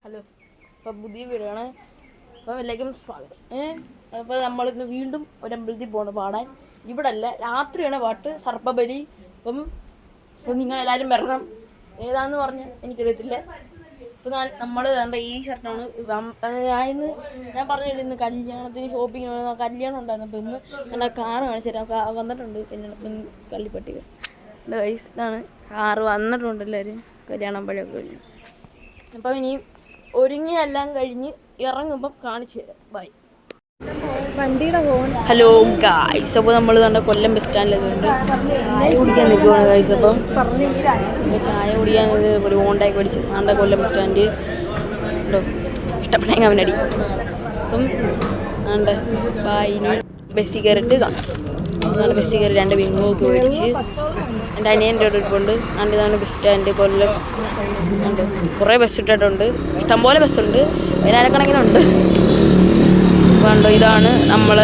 Hello, അപ്പോൾ പുതിയ video ആണ്. അപ്പോൾ എല്ലാവർക്കും സ്വാഗതം. അപ്പോൾ നമ്മളിന്ന് വീണ്ടും ഒരു അമ്പലത്തിൽ പോകണം പാടാൻ. ഇവിടെ അല്ല, രാത്രിയാണ് പാട്ട്, സർപ്പബലി. അപ്പം നിങ്ങളെല്ലാവരും വരണം. ഏതാണെന്ന് പറഞ്ഞ് എനിക്കറിയത്തില്ല. ഇപ്പോൾ നമ്മൾ കണ്ട ഈ ഷർട്ടാണ്. ഞാൻ പറഞ്ഞില്ല, ഇന്ന് കല്യാണത്തിന് ഷോപ്പിങ്ങിന് കല്യാണം ഉണ്ടായിരുന്നു. അപ്പോൾ ഇന്ന് എൻ്റെ കാറ് കാണിച്ചു തരാം. വന്നിട്ടുണ്ട് പിന്നെ കള്ളിപ്പട്ടിക ഇതാണ് കാറ് വന്നിട്ടുണ്ട്. എല്ലാവരും കല്യാണം പഴയൊക്കെ കഴിഞ്ഞു. അപ്പം ഇനി ഒരുങ്ങിയെല്ലാം കഴിഞ്ഞ് ഇറങ്ങുമ്പം കാണിച്ചു തരാം. ബൈ. ഹലോ ഗായ്സ്, അപ്പോൾ നമ്മൾ തന്നെ കൊല്ലം ബസ് സ്റ്റാൻഡിലെത്തുന്നുണ്ട്. ചായ കുടിക്കാൻ നിൽക്കുവാണ് ഗായ്സ്. അപ്പം ചായ കുടിക്കാൻ ഒരു ഹോണ്ടായി പഠിച്ച് നാണ്ട കൊല്ലം ബസ് സ്റ്റാൻഡ് ഉണ്ടോ, ഇഷ്ടപ്പെട്ടെങ്കിൽ അവനടി. അപ്പം നാണ്ട ബൈ. ഇനി ബസ്സിൽ കയറിയിട്ട് കാണാം. അതാണ് ബസ്സിൽ കയറി 2 വിങ്ങൊക്കെ മേടിച്ച് എൻ്റെ അനിയൻ്റെ ഒരു ഇരിപ്പുണ്ട്. ആണ്ട് ഇതാണ് ബസ് സ്റ്റാൻഡ് കൊല്ലം. ഉണ്ട് കുറേ ബസ് ഇട്ടിട്ടുണ്ട്, ഇഷ്ടംപോലെ ബസ്സുണ്ട്, 1000കണക്കിനുണ്ട്. കണ്ടോ, ഇതാണ് നമ്മൾ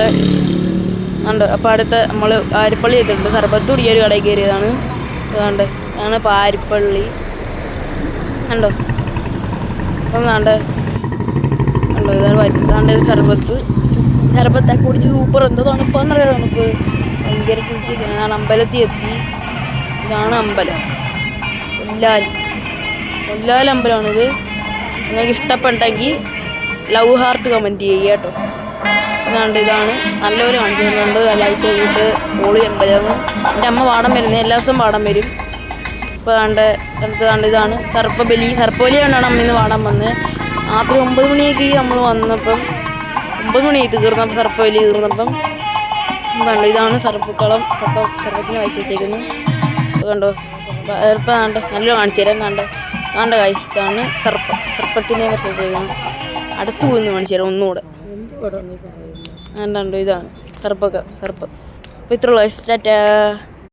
ഉണ്ട്. അപ്പോൾ അടുത്ത നമ്മൾ പാരിപ്പള്ളി എത്തിയിട്ടുണ്ട്. സർബത്ത് കുടിക്കാൻ ഒരു കടയിൽ കയറിയതാണ്. അതുകൊണ്ട് ഇതാണ് പാരിപ്പള്ളി കണ്ടോ. അപ്പം കണ്ടോ, ഇതാണ് ഇതാണ്ട് സർബത്തൊക്കെ കുടിച്ച് സൂപ്പർ. എന്തോ തണുപ്പാന്നറിയാം, നമുക്ക് ഭയങ്കര കുടിച്ച്. ഞാൻ അമ്പലത്തിൽ എത്തി. ഇതാണ് അമ്പലം, കൊല്ലാൽ അമ്പലമാണിത്. നിങ്ങൾക്ക് ഇഷ്ടപ്പെട്ടെങ്കിൽ ലവ് ഹാർട്ട് കമൻറ്റ് ചെയ്യുക കേട്ടോ. ഇതാണ് നല്ലൊരു കാണിച്ചു തരുന്നുണ്ട്. ലൈറ്റ് കഴിഞ്ഞിട്ട് ഹോളി അമ്പലം. എൻ്റെ അമ്മ പാടം വരുന്നത്, എല്ലാ ദിവസവും പാടം വരും. ഇപ്പോൾ ഇതാണ് സർപ്പബലി കൊണ്ടാണ് അമ്മ ഇന്ന് പാടാൻ വന്നത്. രാത്രി 9 മണിയൊക്കെ നമ്മൾ വന്നപ്പം 9 മണിയായി തീർന്നപ്പം, സർപ്പബലി തീർന്നപ്പം. ഇതാണ് സർപ്പക്കുളം. സർപ്പത്തിന് വയസ്സ് വെച്ചേക്കുന്നു. കണ്ടോ, ഇപ്പം നല്ലൊരു കാണിച്ചു തരാം. കാണ്ട കായ്സ്, ഇതാണ് സർപ്പത്തിനെ വരച്ച് വെച്ചേക്കുന്നു. അടുത്ത് പോയിന്ന് കാണിച്ചു തരാം ഒന്നുകൂടെ. ഇതാണ് സർപ്പം. അപ്പോൾ ഇത്രയുള്ള ടാറ്റാ.